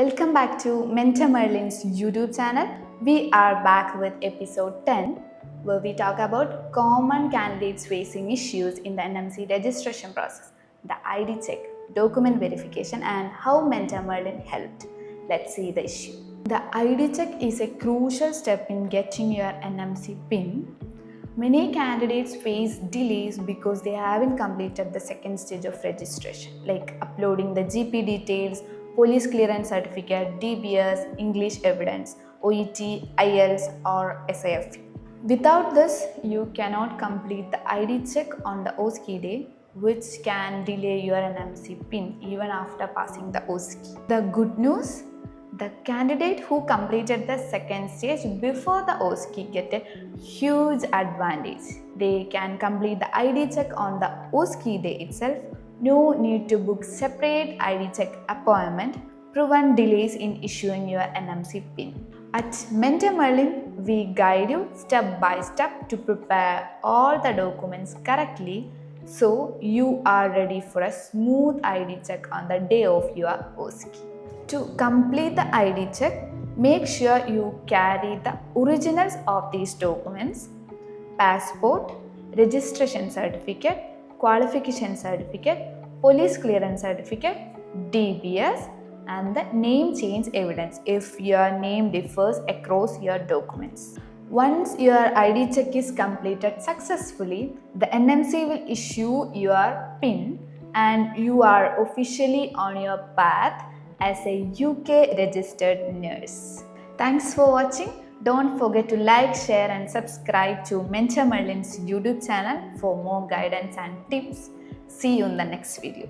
Welcome back to Mentor Merlin's YouTube channel. We are back with episode 10, where we talk about common candidates facing issues in the NMC registration process, the ID check, document verification, and how Mentor Merlin helped. Let's see the issue. The ID check is a crucial step in getting your NMC PIN. Many candidates face delays because they haven't completed the second stage of registration, like uploading the GP details, police clearance certificate, DBS, English evidence, OET, IELTS, or SIFE. Without this, you cannot complete the ID check on the OSCE day, which can delay your NMC PIN even after passing the OSCE. The good news? The candidate who completed the second stage before the OSCE get a huge advantage. They can complete the ID check on the OSCE day itself. No need to book separate ID check appointment. Prevent delays in issuing your NMC PIN. At Mentor Merlin, we guide you step by step to prepare all the documents correctly so you are ready for a smooth ID check on the day of your OSCE. To complete the ID check, make sure you carry the originals of these documents: passport, registration certificate, qualification certificate, police clearance certificate, DBS, and the name change evidence if your name differs across your documents. Once your ID check is completed successfully, the NMC will issue your PIN and you are officially on your path as a UK registered nurse. Thanks for watching. Don't forget to like, share and subscribe to Mentor Merlin's YouTube channel for more guidance and tips. See you in the next video.